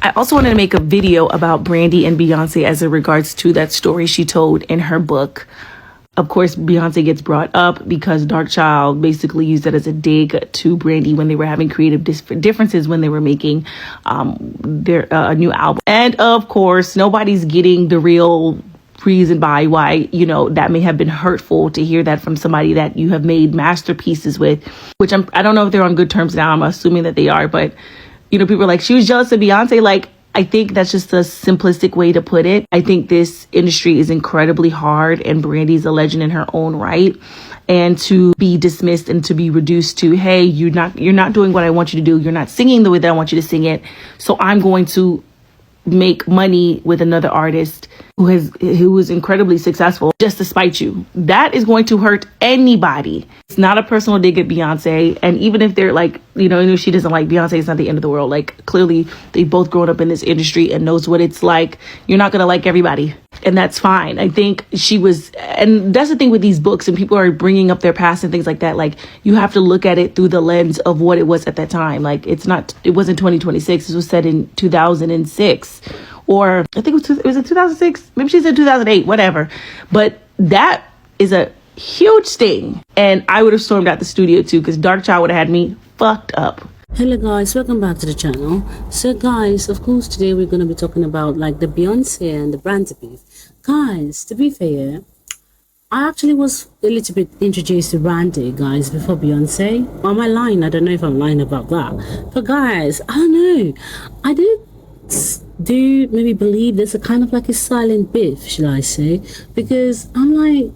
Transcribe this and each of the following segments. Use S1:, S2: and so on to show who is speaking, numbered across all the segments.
S1: I also wanted to make a video about Brandy and Beyonce as it regards to that story she told in her book. Of course, Beyonce gets brought up because Darkchild basically used it as a dig to Brandy when they were having creative differences when they were making their new album. And of course, nobody's getting the real reason why, you know, that may have been hurtful to hear that from somebody that you have made masterpieces with, which I don't know if they're on good terms now. I'm assuming that they are, but, you know, people are like, she was jealous of Beyonce. Like, I think that's just a simplistic way to put it. I think this industry is incredibly hard, and Brandy's a legend in her own right. And to be dismissed and to be reduced to, hey, you're not doing what I want you to do. You're not singing the way that I want you to sing it. So I'm going to make money with another artist who is incredibly successful just to spite you. That is going to hurt anybody. It's not a personal dig at Beyonce. And even if they're like, you know, she doesn't like Beyonce, it's not the end of the world. Like, clearly they both grown up in this industry and knows what it's like. You're not going to like everybody. And that's fine. I think she was, and that's the thing with these books, and people are bringing up their past and things like that. Like, you have to look at it through the lens of what it was at that time. Like, it wasn't 2026. This was set in 2006. Or I think it was 2006. Maybe she said 2008, whatever. But that is a huge thing. And I would have stormed out the studio too, because Darkchild would have had me fucked up.
S2: Hello guys, welcome back to the channel. So guys, of course today we're going to be talking about like the Beyonce and the Brandy beef. Guys, to be fair, I actually was a little bit introduced to Brandy, guys, before Beyonce. Am I lying? I don't know if I'm lying about that. But guys, I don't know. I do maybe believe there's a kind of like a silent beef, shall I say? Because I'm like,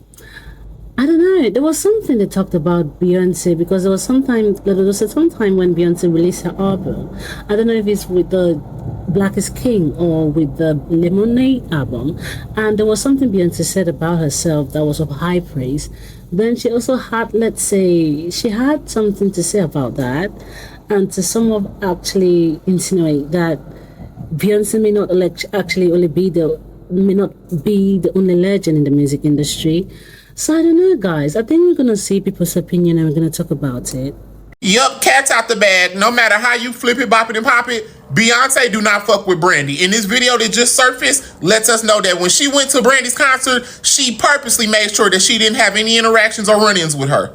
S2: I don't know. There was something that talked about Beyonce, because there was some time when Beyonce released her album. I don't know if it's with the Black is King or with the Lemonade album. And there was something Beyonce said about herself that was of high praise. Then she also had, let's say, she had something to say about that, and to somewhat actually insinuate that Beyonce may not be the only legend in the music industry. So I don't know, guys. I think we're gonna see people's opinion and we're gonna talk about it.
S3: Yup, cat's out the bag. No matter how you flip it, bop it, and pop it, Beyonce do not fuck with Brandy. In this video that just surfaced, lets us know that when she went to Brandy's concert, she purposely made sure that she didn't have any interactions or run-ins with her.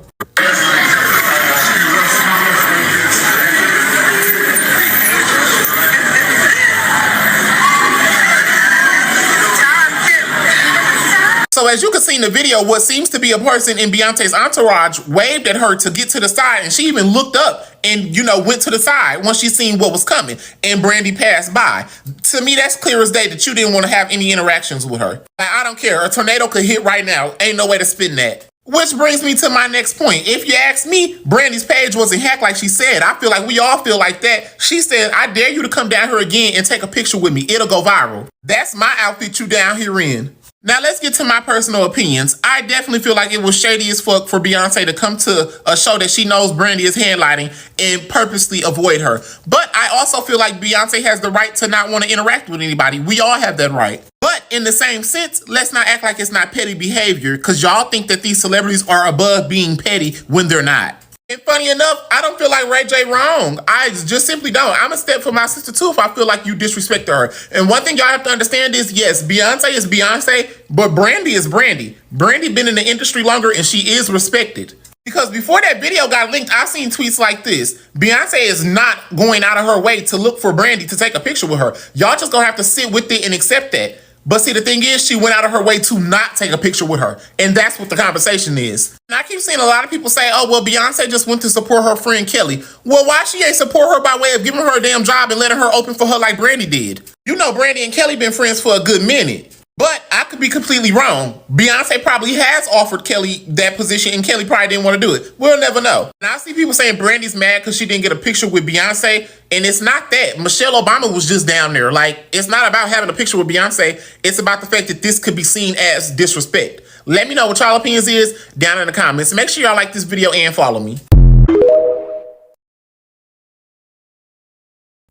S3: So as you can see in the video, what seems to be a person in Beyonce's entourage waved at her to get to the side, and she even looked up and, you know, went to the side once she seen what was coming, and Brandy passed by. To me, that's clear as day that you didn't want to have any interactions with her. Like, I don't care. A tornado could hit right now. Ain't no way to spin that. Which brings me to my next point. If you ask me, Brandy's page wasn't hacked like she said. I feel like we all feel like that. She said, I dare you to come down here again and take a picture with me. It'll go viral. That's my outfit you down here in. Now let's get to my personal opinions. I definitely feel like it was shady as fuck for Beyonce to come to a show that she knows Brandy is headlining and purposely avoid her. But I also feel like Beyonce has the right to not want to interact with anybody. We all have that right. But in the same sense, let's not act like it's not petty behavior, because y'all think that these celebrities are above being petty when they're not. And funny enough, I don't feel like Ray J wrong. I just simply don't. I'm a step for my sister too if I feel like you disrespect her. And one thing y'all have to understand is, yes, Beyonce is Beyonce, but Brandy is Brandy. Brandy been in the industry longer and she is respected. Because before that video got linked, I've seen tweets like this. Beyonce is not going out of her way to look for Brandy to take a picture with her. Y'all just gonna have to sit with it and accept that. But see, the thing is, she went out of her way to not take a picture with her. And that's what the conversation is. And I keep seeing a lot of people say, oh, well, Beyonce just went to support her friend Kelly. Well, why she ain't support her by way of giving her a damn job and letting her open for her like Brandy did? You know, Brandy and Kelly been friends for a good minute. But I could be completely wrong. Beyonce probably has offered Kelly that position and Kelly probably didn't want to do it. We'll never know. And I see people saying Brandy's mad because she didn't get a picture with Beyonce. And it's not that. Michelle Obama was just down there. Like, it's not about having a picture with Beyonce. It's about the fact that this could be seen as disrespect. Let me know what y'all opinions is down in the comments. Make sure y'all like this video and follow me.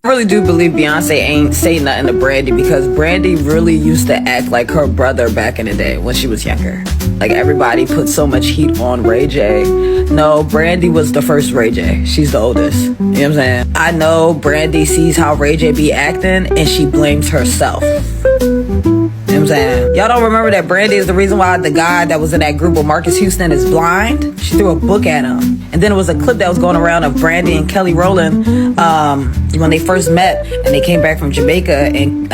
S4: I really do believe Beyonce ain't say nothing to Brandy, because Brandy really used to act like her brother back in the day when she was younger. Like, everybody put so much heat on Ray J. No, Brandy was the first Ray J. She's the oldest. You know what I'm saying? I know Brandy sees how Ray J be acting and she blames herself. You know what I'm saying? Y'all don't remember that Brandy is the reason why the guy that was in that group with Marcus Houston is blind? She threw a book at him. And then it was a clip that was going around of Brandy and Kelly Rowland when they first met and they came back from Jamaica, and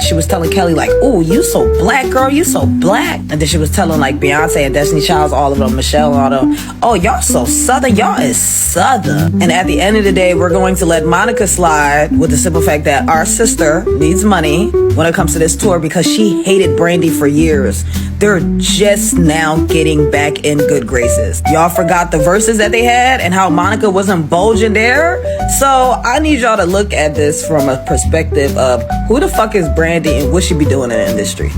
S4: she was telling Kelly like, "Ooh, you so black, girl, you so black." And then she was telling like Beyonce and Destiny Childs, all of them, Michelle and all them, "Oh, y'all so southern, y'all is southern." And at the end of the day, we're going to let Monica slide with the simple fact that our sister needs money when it comes to this tour because she hated Brandy for years. They're just now getting back in good graces. Y'all forgot the verses that they had and how Monica wasn't bulging there. So I need y'all to look at this from a perspective of who the fuck is Brandy and what she be doing in the industry.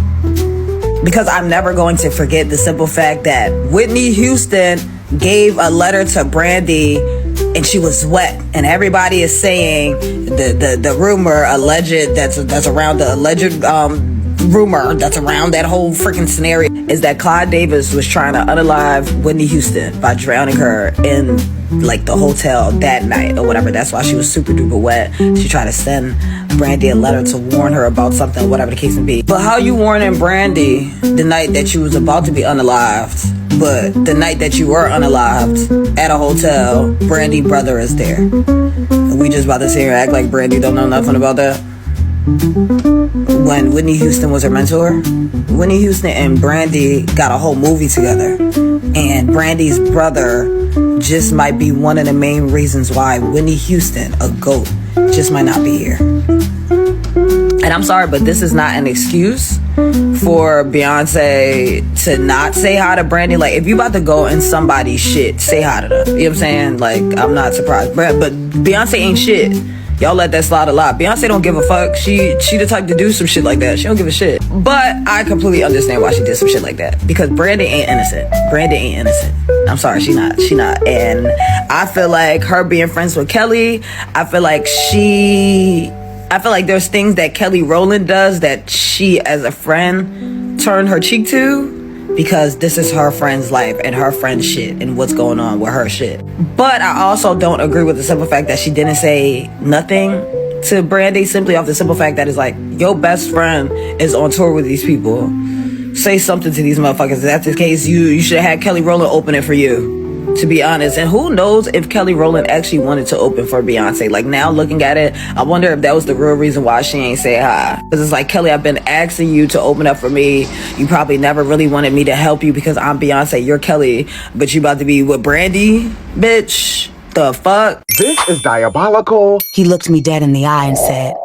S4: Because I'm never going to forget the simple fact that Whitney Houston gave a letter to Brandy and she was wet, and everybody is saying the rumor alleged that's around the alleged rumor that's around that whole freaking scenario is that Clive Davis was trying to unalive Whitney Houston by drowning her in like the hotel that night or whatever. That's why she was super duper wet. She tried to send Brandy a letter to warn her about something, whatever the case may be. But how you warning Brandy the night that you was about to be unalived, but the night that you were unalived at a hotel, Brandy brother is there? And we just about to sit here and act like Brandy don't know nothing about that? When Whitney Houston was her mentor, Whitney Houston and Brandy got a whole movie together, and Brandy's brother just might be one of the main reasons why Whitney Houston, a GOAT, just might not be here. And I'm sorry, but this is not an excuse for Beyonce to not say hi to Brandy. Like, if you about to go in somebody's shit, say hi to them. You know what I'm saying? Like, I'm not surprised. But Beyonce ain't shit. Y'all let that slide a lot. Beyonce don't give a fuck. She the type to do some shit like that. She don't give a shit. But I completely understand why she did some shit like that. Because Brandy ain't innocent. Brandy ain't innocent. I'm sorry, she not. And I feel like her being friends with Kelly, I feel like there's things that Kelly Rowland does that she, as a friend, turned her cheek to. Because this is her friend's life and her friend's shit and what's going on with her shit. But I also don't agree with the simple fact that she didn't say nothing to Brandy simply off the simple fact that it's like, your best friend is on tour with these people. Say something to these motherfuckers. If that's the case, you should have had Kelly Rowland open it for you, to be honest. And who knows if Kelly Rowland actually wanted to open for Beyonce. Like, now looking at it, I wonder if that was the real reason why she ain't say hi. Because it's like, Kelly, I've been asking you to open up for me. You probably never really wanted me to help you because I'm Beyonce, you're Kelly, but you about to be with Brandy? Bitch, the fuck?
S5: This is diabolical.
S6: He looked me dead in the eye and said,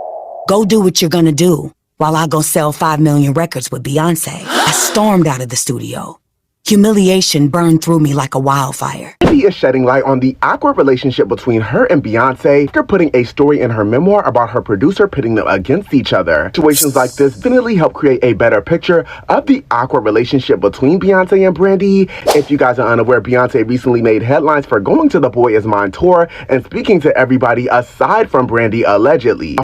S6: "Go do what you're gonna do while I go sell 5 million records with Beyonce." I stormed out of the studio. Humiliation burned through me like a wildfire.
S5: Brandy is shedding light on the awkward relationship between her and Beyonce after putting a story in her memoir about her producer pitting them against each other. Situations like this definitely help create a better picture of the awkward relationship between Beyonce and Brandy. If you guys are unaware, Beyonce recently made headlines for going to the Boy Is Mine tour and speaking to everybody aside from Brandy, allegedly.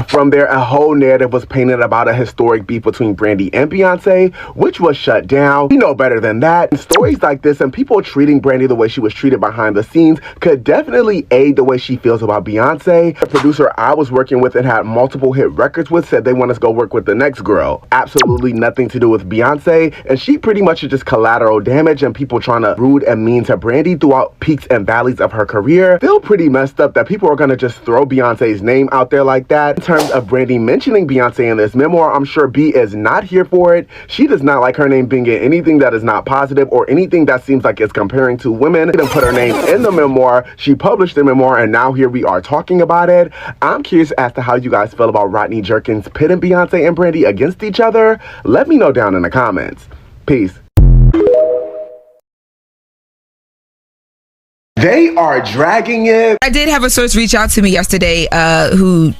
S5: From there, a whole narrative was painted about a historic beef between Brandy and Beyonce, which was shut down. We know better than that. And stories like this and people treating Brandy the way she was treated behind the scenes could definitely aid the way she feels about Beyonce. The producer I was working with and had multiple hit records with said they want us to go work with the next girl. Absolutely nothing to do with Beyonce, and she pretty much is just collateral damage and people trying to rude and mean to Brandy throughout peaks and valleys of her career. Still pretty messed up that people are gonna just throw Beyonce's name out there like that. In terms of Brandy mentioning Beyonce in this memoir, I'm sure B is not here for it. She does not like her name being in anything that is not positive or anything that seems like it's comparing to women. She didn't put her name in the memoir. She published the memoir and now here we are talking about it. I'm curious as to how you guys feel about Rodney Jerkins pitting Beyonce and Brandy against each other. Let me know down in the comments. Peace. They are dragging it.
S7: I did have a source reach out to me yesterday who,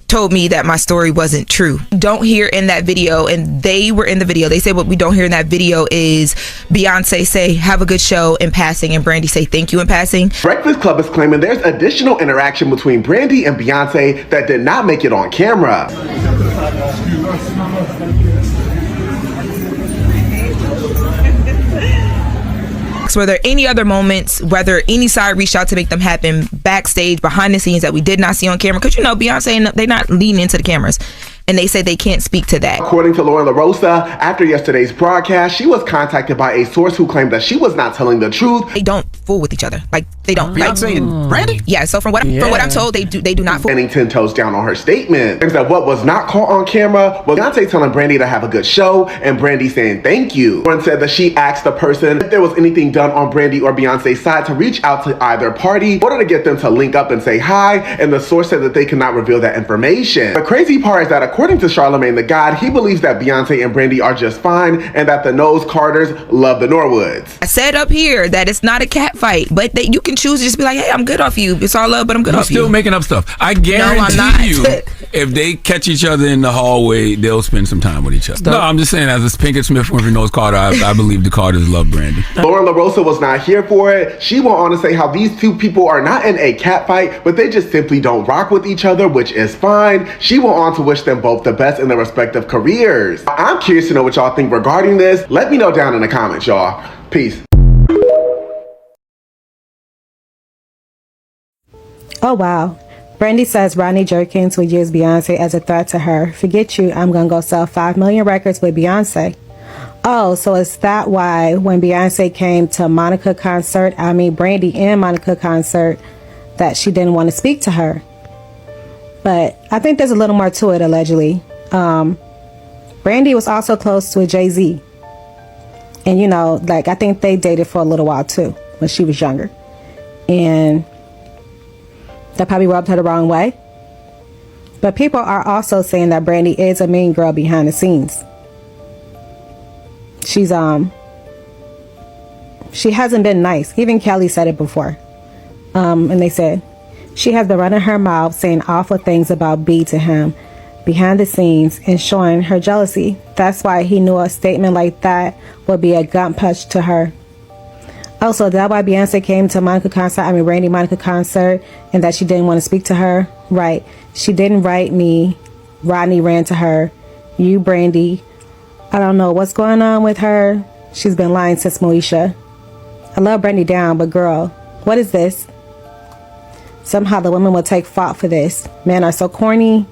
S7: told me that my story wasn't true. Don't hear in that video, and they were in the video, they said what we don't hear in that video is Beyonce say have a good show in passing and Brandy say thank you in passing.
S5: Breakfast Club is claiming there's additional interaction between Brandy and Beyonce that did not make it on camera.
S7: Were there any other moments, whether any side reached out to make them happen backstage, behind the scenes that we did not see on camera? Because you know, Beyonce, they're not leaning into the cameras. And they say they can't speak to that.
S5: According to Lauren LaRosa, after yesterday's broadcast, she was contacted by a source who claimed that she was not telling the truth.
S7: They don't fool with each other. Like, they don't.
S8: Beyonce and Brandy?
S7: Yeah, so from what I'm told, they do not fool.
S5: Standing 10 toes down on her statement. Things that what was not caught on camera was Beyonce telling Brandy to have a good show and Brandy saying thank you. Lauren said that she asked the person if there was anything done on Brandy or Beyonce's side to reach out to either party in order to get them to link up and say hi, and the source said that they could not reveal that information. The crazy part is that according to Charlamagne the God, he believes that Beyonce and Brandy are just fine and that the Nose Carters love the Norwoods.
S7: I said up here that it's not a cat fight, but you can choose to just be like, hey, I'm good off you. It's all love, but I'm good off you.
S8: You're still making up stuff. I guarantee you, if they catch each other in the hallway, they'll spend some time with each other. No, I'm just saying, as a Pinkett Smith from Nose Carter, I believe the Carters love Brandy.
S5: Lauren LaRosa was not here for it. She went on to say how these two people are not in a cat fight, but they just simply don't rock with each other, which is fine. She went on to wish them both the best in their respective careers. I'm curious to know what y'all think regarding this. Let me know down in the comments, y'all. Peace.
S9: Oh wow. Brandy says Rodney Jerkins would use Beyonce as a threat to her. Forget you, I'm gonna go sell 5 million records with Beyonce. Oh, so is that why when Beyonce came to Brandy and Monica concert, that she didn't want to speak to her? But I think there's a little more to it, allegedly. Brandy was also close to a Jay-Z. And, you know, like, I think they dated for a little while, too, when she was younger. And that probably rubbed her the wrong way. But people are also saying that Brandy is a mean girl behind the scenes. She's, she hasn't been nice. Even Kelly said it before. And they said, she has been running her mouth, saying awful things about B to him behind the scenes and showing her jealousy. That's why he knew a statement like that would be a gut punch to her. Also, that's why Beyonce came to Brandy Monica concert, and that she didn't want to speak to her. Right. She didn't write me. Rodney ran to her. You, Brandy. I don't know what's going on with her. She's been lying since Moesha. I love Brandy down, but girl, what is this? Somehow the women will take fault for this. Men are so corny.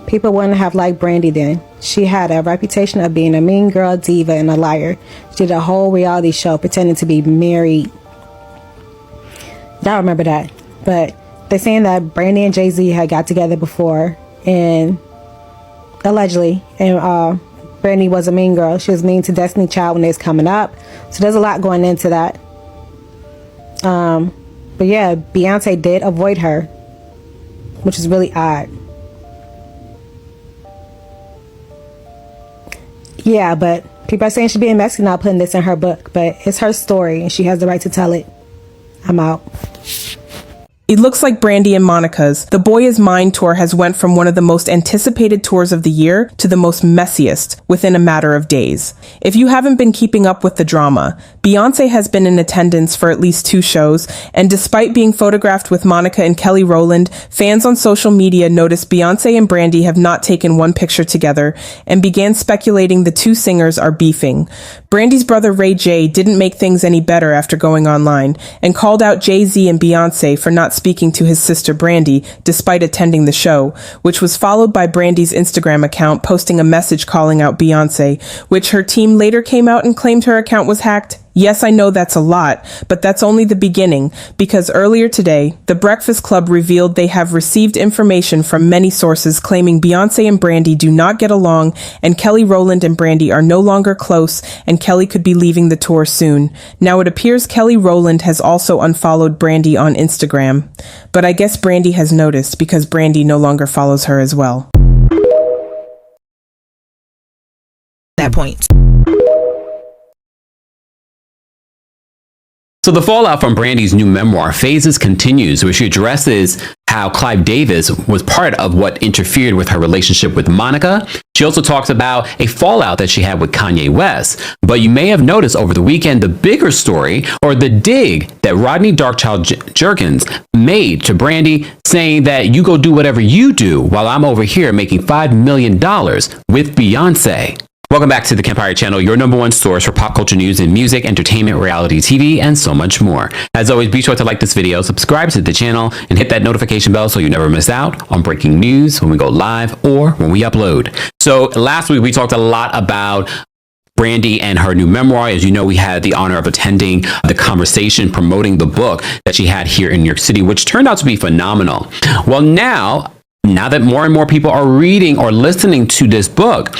S9: People wouldn't have liked Brandy then. She had a reputation of being a mean girl, diva, and a liar. She did a whole reality show pretending to be married. Y'all remember that. But they're saying that Brandy and Jay-Z had got together before, and allegedly, and Brandy was a mean girl. She was mean to Destiny Child when they was coming up. So there's a lot going into that. But yeah, Beyonce did avoid her, which is really odd. Yeah, but people are saying she's being messy not putting this in her book, but it's her story and she has the right to tell it. I'm out.
S10: It looks like Brandy and Monica's The Boy Is Mine tour has went from one of the most anticipated tours of the year to the most messiest within a matter of days. If you haven't been keeping up with the drama, Beyonce has been in attendance for at least 2 shows, and despite being photographed with Monica and Kelly Rowland, fans on social media noticed Beyonce and Brandy have not taken one picture together and began speculating the 2 singers are beefing. Brandy's brother Ray J didn't make things any better after going online and called out Jay-Z and Beyonce for not speaking to his sister Brandy despite attending the show, which was followed by Brandy's Instagram account posting a message calling out Beyonce, which her team later came out and claimed her account was hacked. Yes, I know that's a lot, but that's only the beginning, because earlier today, The Breakfast Club revealed they have received information from many sources claiming Beyonce and Brandy do not get along, and Kelly Rowland and Brandy are no longer close, and Kelly could be leaving the tour soon. Now it appears Kelly Rowland has also unfollowed Brandy on Instagram, but I guess Brandy has noticed because Brandy no longer follows her as well.
S7: That point.
S11: So the fallout from Brandy's new memoir, Phases, continues, where she addresses how how Clive Davis was part of what interfered with her relationship with Monica. She also talks about a fallout that she had with Kanye West. But you may have noticed over the weekend the bigger story, or the dig that Rodney Darkchild Jerkins made to Brandy, saying that you go do whatever you do while I'm over here making $5 million with Beyonce. Welcome back to the Campfire Channel, your #1 source for pop culture news and music, entertainment, reality TV, and so much more. As always, be sure to like this video, subscribe to the channel, and hit that notification bell so you never miss out on breaking news when we go live or when we upload. So last week, we talked a lot about Brandy and her new memoir. As you know, we had the honor of attending the conversation promoting the book that she had here in New York City, which turned out to be phenomenal. Well, now that more and more people are reading or listening to this book,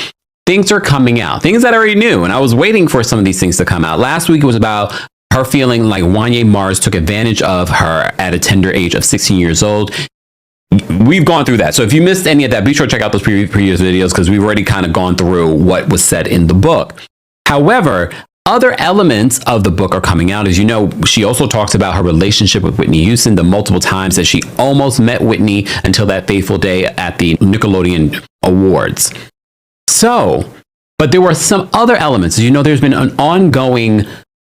S11: things are coming out, things that I already knew, and I was waiting for some of these things to come out. Last week it was about her feeling like Wanya Mars took advantage of her at a tender age of 16 years old. We've gone through that. So if you missed any of that, be sure to check out those previous videos, because we've already kind of gone through what was said in the book. However, other elements of the book are coming out. As you know, she also talks about her relationship with Whitney Houston, the multiple times that she almost met Whitney until that fateful day at the Nickelodeon Awards. So, but there were some other elements. As you know, there's been an ongoing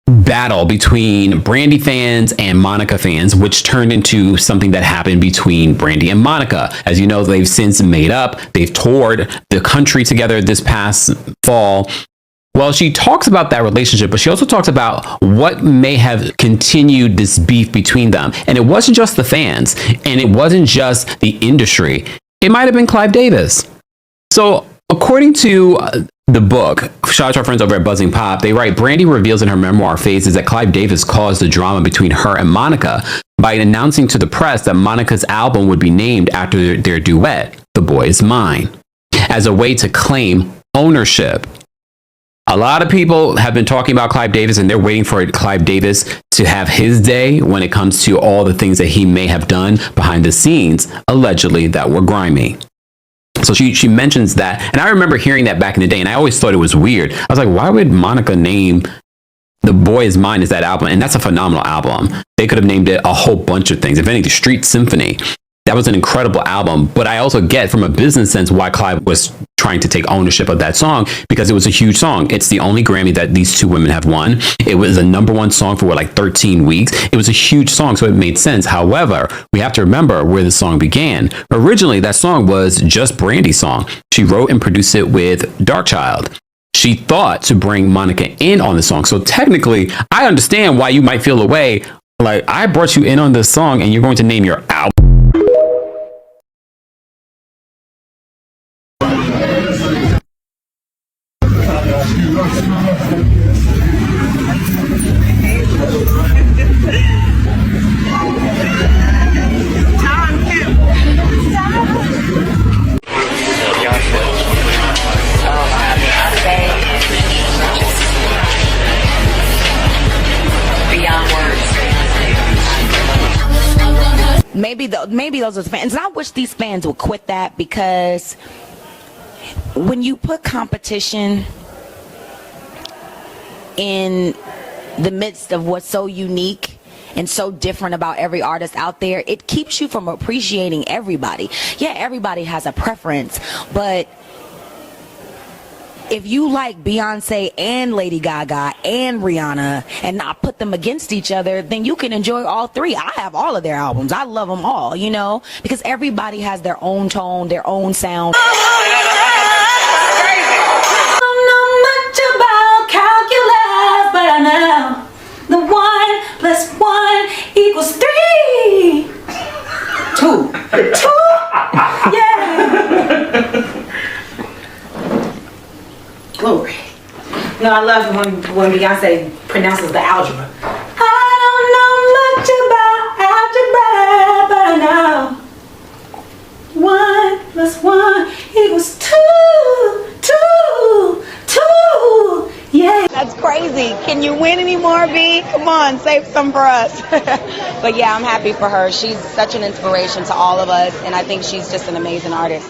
S11: battle between Brandy fans and Monica fans, which turned into something that happened between Brandy and Monica. As you know, they've since made up. They've toured the country together this past fall. Well, she talks about that relationship, but she also talks about what may have continued this beef between them. And it wasn't just the fans, and it wasn't just the industry. It might have been Clive Davis. So, according to the book, shout out to our friends over at Buzzing Pop, they write, Brandy reveals in her memoir phases that Clive Davis caused the drama between her and Monica by announcing to the press that Monica's album would be named after their duet, The Boy Is Mine, as a way to claim ownership. A lot of people have been talking about Clive Davis, and they're waiting for Clive Davis to have his day when it comes to all the things that he may have done behind the scenes, allegedly, that were grimy. So she mentions that, and I remember hearing that back in the day, and I always thought it was weird. I was like, why would Monica name The Boy Is Mine as that album? And that's a phenomenal album. They could have named it a whole bunch of things. If anything, Street Symphony. That was an incredible album. But I also get from a business sense why Clive was trying to take ownership of that song, because it was a huge song. It's the only Grammy that these two women have won. It was a #1 song for like 13 weeks. It was a huge song, so it made sense. However, we have to remember where the song began. Originally, that song was just Brandy's song. She wrote and produced it with Darkchild. She thought to bring Monica in on the song. So technically, I understand why you might feel a way like, I brought you in on this song and you're going to name your album.
S12: Maybe those are the fans. And I wish these fans would quit that, because when you put competition in the midst of what's so unique and so different about every artist out there, it keeps you from appreciating everybody. Yeah, everybody has a preference, but if you like Beyonce and Lady Gaga and Rihanna and not put them against each other, then you can enjoy all three. I have all of their albums. I love them all, you know, because everybody has their own tone, their own sound.
S13: I don't know much about calculus, but I know the 1 plus 1 equals 3. 2. 2? Yeah. Glory. No, I love when Beyonce pronounces the algebra. I don't know much about algebra, but I know 1 plus 1 equals 2. 2. 2. Yeah.
S14: That's crazy. Can you win any more, B? Come on, save some for us. But yeah, I'm happy for her. She's such an inspiration to all of us, and I think she's just an amazing artist.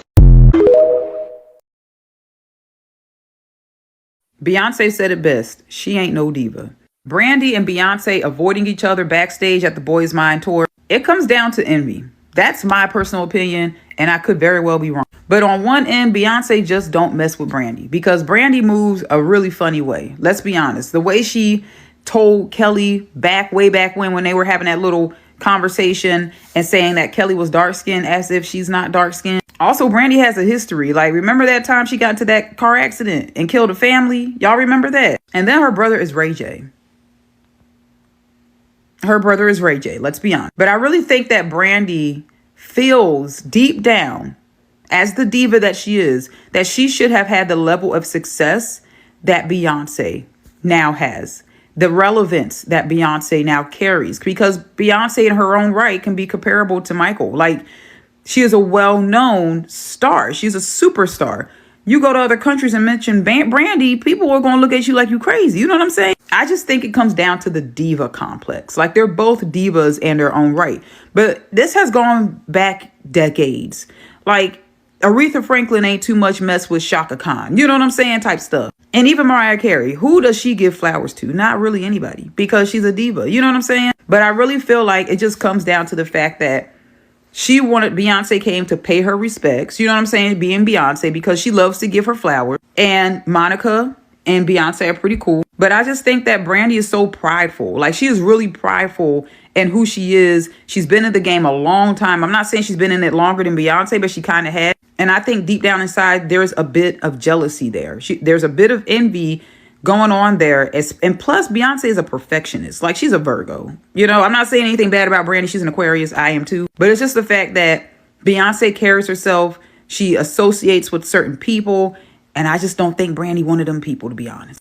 S15: Beyonce said it best. She ain't no diva. Brandy and Beyonce avoiding each other backstage at the Boy Is Mine tour. It comes down to envy. That's my personal opinion, and I could very well be wrong. But on one end, Beyonce just don't mess with Brandy, because Brandy moves a really funny way. Let's be honest. The way she told Kelly way back when they were having that little conversation and saying that Kelly was dark-skinned as if she's not dark-skinned. Also, Brandy has a history. Like, remember that time she got into that car accident and killed a family? Y'all remember that? And then her brother is Ray J. Her brother is Ray J, let's be honest. But I really think that Brandy feels deep down, as the diva that she is, that she should have had the level of success that Beyonce now has. The relevance that Beyonce now carries. Because Beyonce in her own right can be comparable to Michael. Like, she is a well-known star. She's a superstar. You go to other countries and mention Brandy, people are going to look at you like you crazy. You know what I'm saying? I just think it comes down to the diva complex. Like, they're both divas in their own right. But this has gone back decades. Like, Aretha Franklin ain't too much mess with Shaka Khan. You know what I'm saying? Type stuff. And even Mariah Carey, who does she give flowers to? Not really anybody, because she's a diva. You know what I'm saying? But I really feel like it just comes down to the fact that Beyonce came to pay her respects, you know what I'm saying, being Beyonce, because she loves to give her flowers. And Monica and Beyonce are pretty cool. But I just think that Brandy is so prideful. Like, she is really prideful in who she is. She's been in the game a long time. I'm not saying she's been in it longer than Beyonce, but she kind of had. And I think deep down inside, there's a bit of jealousy there. There's a bit of envy going on there. And plus, Beyonce is a perfectionist. Like, she's a Virgo. You know, I'm not saying anything bad about Brandy. She's an Aquarius. I am too. But it's just the fact that Beyonce carries herself. She associates with certain people. And I just don't think Brandy wanted them people, to be honest.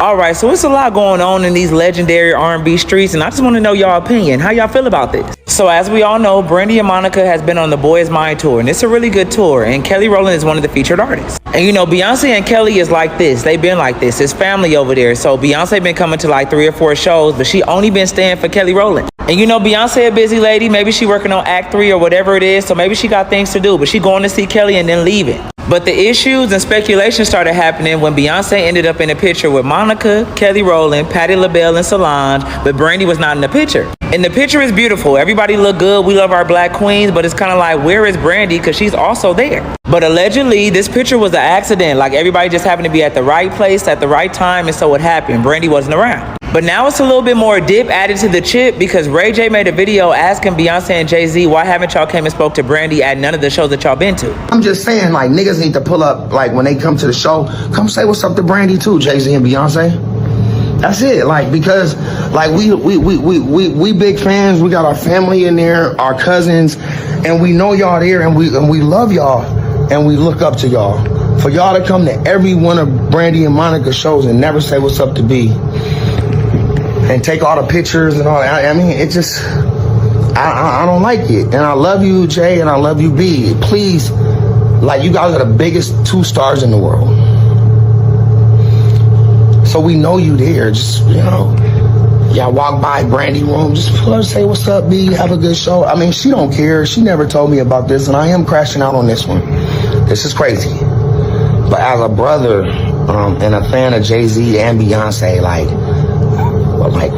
S1: All right, so it's a lot going on in these legendary R&B streets, and I just want to know y'all opinion. How y'all feel about this? So as we all know, Brandy and Monica has been on the Boy Is Mine tour, and it's a really good tour, and Kelly Rowland is one of the featured artists. And you know, Beyonce and Kelly is like this. They've been like this. It's family over there. So Beyonce been coming to like 3 or 4 shows, but she only been staying for Kelly Rowland. And you know, Beyonce a busy lady. Maybe she working on Act 3 or whatever it is, so maybe she got things to do, but she going to see Kelly and then leaving. But the issues and speculation started happening when Beyonce ended up in a picture with Monica, Kelly Rowland, Patti LaBelle, and Solange, but Brandy was not in the picture. And the picture is beautiful. Everybody look good. We love our black queens, but it's kind of like, where is Brandy? Because she's also there. But allegedly, this picture was an accident. Like, everybody just happened to be at the right place at the right time, and so it happened. Brandy wasn't around. But now it's a little bit more dip added to the chip, because Ray J made a video asking Beyonce and Jay-Z, why haven't y'all came and spoke to Brandy at none of the shows that y'all been to?
S16: I'm just saying, like, niggas need to pull up, like, when they come to the show, come say what's up to Brandy too, Jay-Z and Beyonce. That's it, like, because, like, we big fans. We got our family in there, our cousins, and we know y'all there, and we love y'all, and we look up to y'all. For y'all to come to every one of Brandy and Monica's shows and never say what's up to B, and take all the pictures and all that. I mean, it just, I don't like it. And I love you, Jay, and I love you, B. Please, like, you guys are the biggest 2 stars in the world. So we know you there. Just, you know, y'all walk by Brandy room, just pull her, say what's up, B, have a good show. I mean, she don't care. She never told me about this, and I am crashing out on this one. This is crazy. But as a brother and a fan of Jay-Z and Beyonce, like,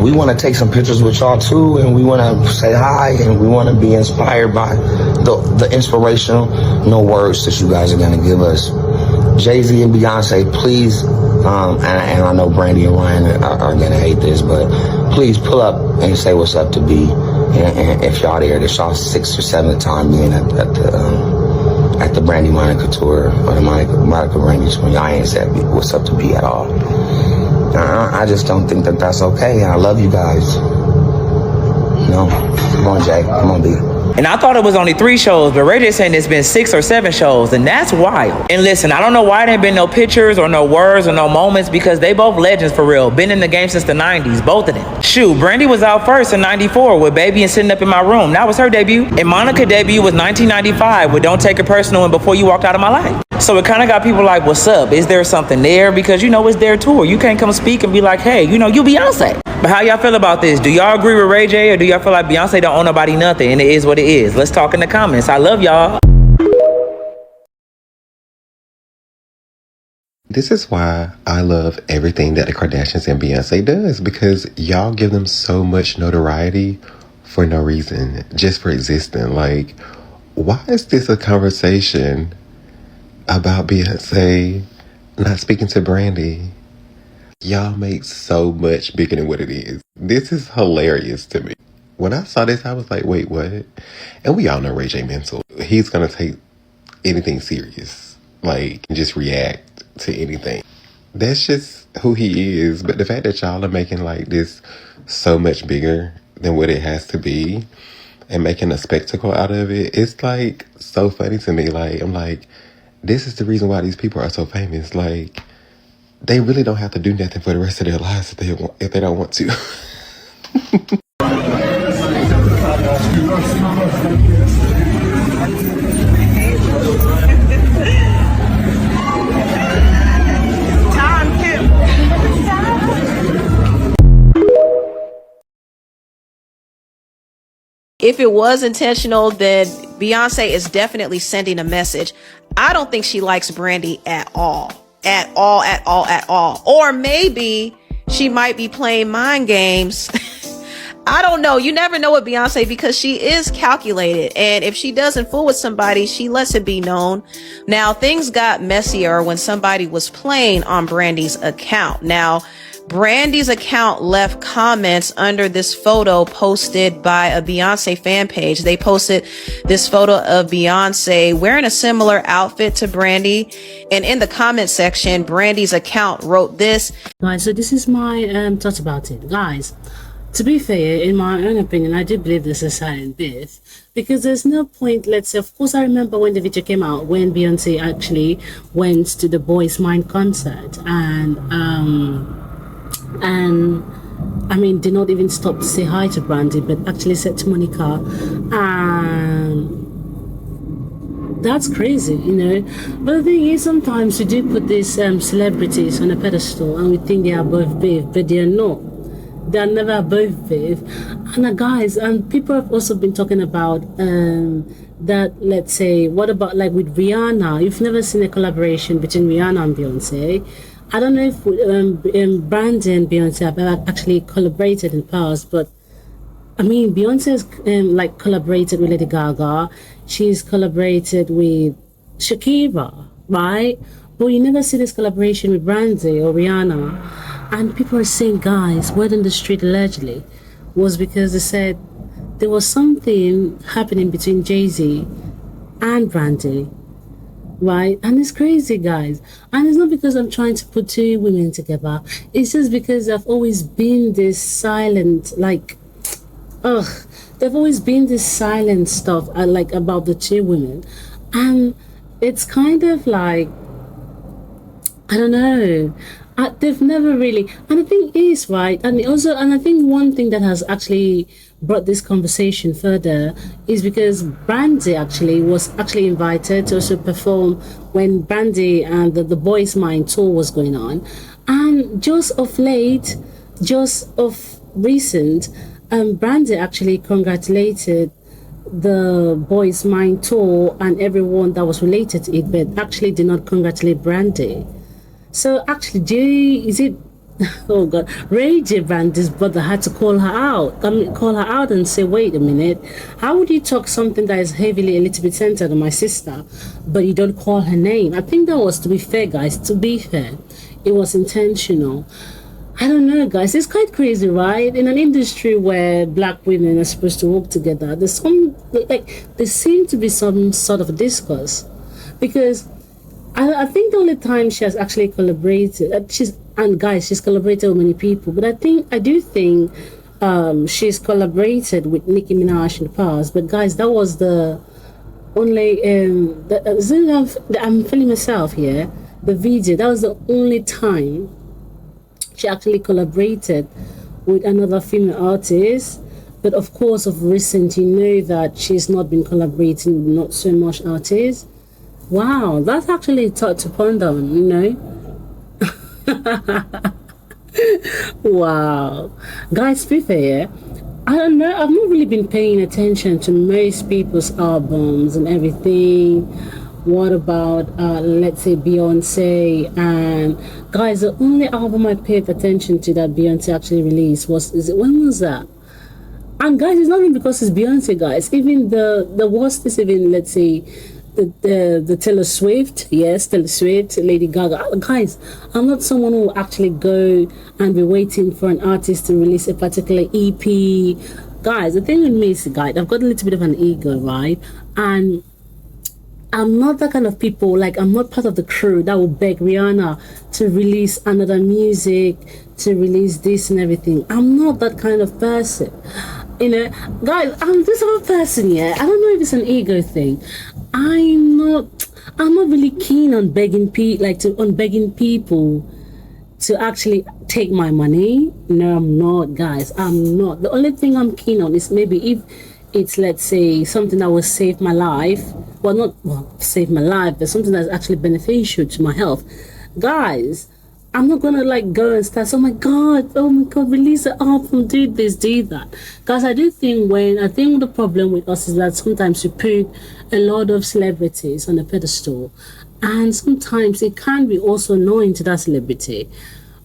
S16: we want to take some pictures with y'all too, and we want to say hi, and we want to be inspired by the inspirational words that you guys are going to give us. Jay-Z and Beyonce, please, and I know Brandy and Ryan are going to hate this, but please pull up and say what's up to B. And if y'all there, this y'all 6th or 7th time being at the Brandy Monica tour, or the Monica Brandy tour. Y'all ain't said what's up to B at all. I just don't think that that's okay. I love you guys. No, come on, Jay. Come on, B.
S1: And I thought it was only 3 shows, but Ray J saying there's been 6 or 7 shows, and that's wild. And listen, I don't know why there ain't been no pictures or no words or no moments, because they both legends for real. Been in the game since the 90s, both of them. Shoot, Brandy was out first in 94 with Baby and Sitting Up in My Room. That was her debut. And Monica's debut was 1995 with Don't Take It Personal and Before You Walked Out of My Life. So it kind of got people like, what's up? Is there something there? Because, you know, it's their tour. You can't come speak and be like, hey, you know, you Beyonce. But how y'all feel about this? Do y'all agree with Ray J, or do y'all feel like Beyonce don't owe nobody nothing and it is what it is? Let's talk in the comments. I love y'all.
S17: This is why I love everything that the Kardashians and Beyonce does, because y'all give them so much notoriety for no reason, just for existing. Like, why is this a conversation about Beyonce not speaking to Brandy? Y'all make so much bigger than what it is. This is hilarious to me. When I saw this, I was like, wait, what? And we all know Ray J mental. He's gonna take anything serious, like, just react to anything. That's just who he is. But the fact that y'all are making like this so much bigger than what it has to be and making a spectacle out of it, it's like so funny to me. Like, I'm like, this is the reason why these people are so famous. Like, they really don't have to do nothing for the rest of their lives if they don't want to.
S18: If it was intentional, then Beyonce is definitely sending a message. I don't think she likes Brandy at all. At all. Or maybe she might be playing mind games. I don't know. You never know with Beyonce because she is calculated. And if she doesn't fool with somebody, she lets it be known. Now, things got messier when somebody was playing on Brandy's account. Now, Brandy's account left comments under this photo posted by a Beyonce fan page. They posted this photo of Beyonce wearing a similar outfit to Brandy. And in the comment section, Brandy's account wrote this.
S2: Guys, so this is my thoughts about it. Guys, to be fair, in my own opinion, I do believe this is silent beef. Because there's no point, let's say, of course, I remember when the video came out, when Beyonce actually went to the Boys Mind concert. And I mean, did not even stop to say hi to Brandy, but actually said to Monica, that's crazy, you know. But the thing is, sometimes we do put these celebrities on a pedestal and we think they are both beef, but they are not. They are never both beef. And guys, people have also been talking about that, let's say, what about like with Rihanna? You've never seen a collaboration between Rihanna and Beyonce. I don't know if Brandy and Beyonce have actually collaborated in the past, but I mean, Beyonce has like collaborated with Lady Gaga. She's collaborated with Shakira, right? But you never see this collaboration with Brandy or Rihanna. And people are saying, guys, word on the street allegedly was because they said there was something happening between Jay-Z and Brandy. Right? And it's crazy, guys. And it's not because I'm trying to put two women together. It's just because I've always been this silent, like, there've always been this silent stuff like about the two women. And it's kind of like, I don't know. They've never really, and the thing is, right, and I think one thing that has actually brought this conversation further is because Brandy actually was invited to also perform when Brandy and the Boys Mind tour was going on. And just of recent, Brandy actually congratulated the Boys Mind tour and everyone that was related to it, but actually did not congratulate Brandy. So actually, oh God, Ray J Brandy's brother had to call her out and say, wait a minute, how would you talk something that is heavily a little bit centered on my sister, but you don't call her name? I think that was, to be fair, guys, it was intentional. I don't know, guys, it's quite crazy, right? In an industry where black women are supposed to work together, there seems to be some sort of a discourse, because I think the only time she has actually collaborated, she's collaborated with many people, but I do think she's collaborated with Nicki Minaj in the past. But guys, that was the only I'm feeling myself here. The video, that was the only time she actually collaborated with another female artist. But of course, of recent, you know that she's not been collaborating with not so much artists. Wow, that's actually a thought to ponder on, you know. Wow. Guys, to be fair, I don't know, I've not really been paying attention to most people's albums and everything. What about let's say Beyonce? And guys, the only album I paid attention to that Beyonce actually released when was that? And guys, it's not even because it's Beyonce, guys. Even the worst is even, let's say, the Taylor Swift. Yes, Taylor Swift, Lady Gaga. Guys, I'm not someone who will actually go and be waiting for an artist to release a particular EP. Guys, the thing with me is, guys, I've got a little bit of an ego, right? And I'm not that kind of people, like I'm not part of the crew that will beg Rihanna to release another music, to release this and everything. I'm not that kind of person. You know, guys, I'm this other person, yeah. I don't know if it's an ego thing. I'm not really keen on begging begging people to actually take my money. No, I'm not, guys. I'm not. The only thing I'm keen on is maybe if it's, let's say, something that will save my life. Save my life, but something that's actually beneficial to my health. Guys, I'm not gonna like go and start, oh my god, release the album, do this, do that. Guys, I think the problem with us is that sometimes we put a lot of celebrities on a pedestal, and sometimes it can be also annoying to that celebrity.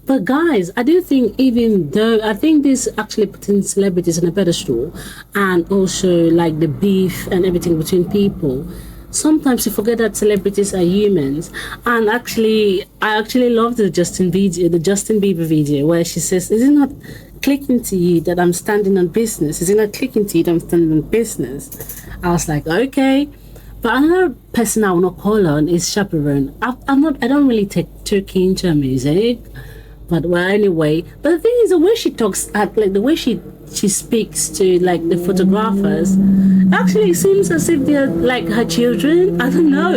S2: But guys, I do think, even though I think this actually putting celebrities on a pedestal and also like the beef and everything between people, sometimes you forget that celebrities are humans. And I actually love the Justin Bieber video where she says, is it not clicking to you that I'm standing on business? Is it not clicking to you that I'm standing on business? I was like, okay. But another person I will not call on is Chaperone. I don't really take too keen to her music. But well, anyway. But the thing is, the way she talks, the way she speaks to like the photographers, actually seems as if they're like her children. I don't know.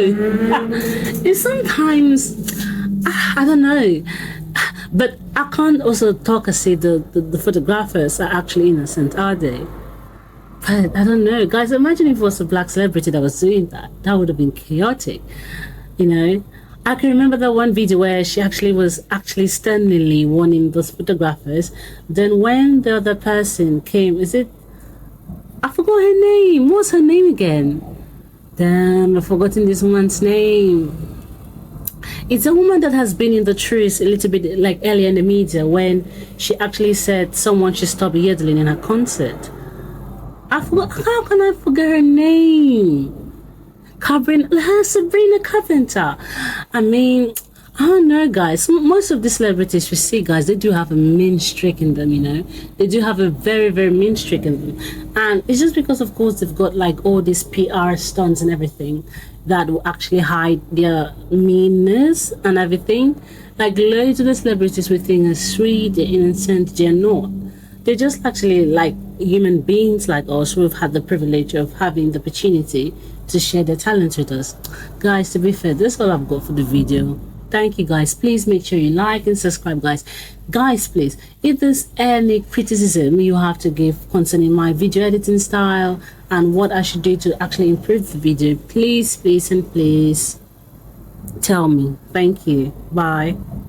S2: It's sometimes, I don't know. But I can't also talk as if the photographers are actually innocent, are they? But I don't know, guys. Imagine if it was a black celebrity that was doing that. That would have been chaotic, you know. I can remember that one video where she was sternly warning those photographers. Then when the other person came, I forgot her name. What's her name again? Damn, I've forgotten this woman's name. It's a woman that has been in the truth a little bit like earlier in the media when she actually said someone should stop yodeling in her concert. I forgot. How can I forget her name? Sabrina Carpenter. I mean, I don't know, guys. Most of the celebrities we see, guys, they do have a mean streak in them, you know. They do have a very, very mean streak in them. And it's just because, of course, they've got like all these PR stunts and everything that will actually hide their meanness and everything. Like loads of the celebrities we think are sweet, they're innocent, they're not. They're just actually like human beings like us who have had the privilege of having the opportunity to share their talents with us. Guys, to be fair, that's all I've got for the video. Thank you, guys. Please make sure you like and subscribe, guys. Guys, please, if there's any criticism you have to give concerning my video editing style and what I should do to actually improve the video, please, please, and please tell me. Thank you. Bye.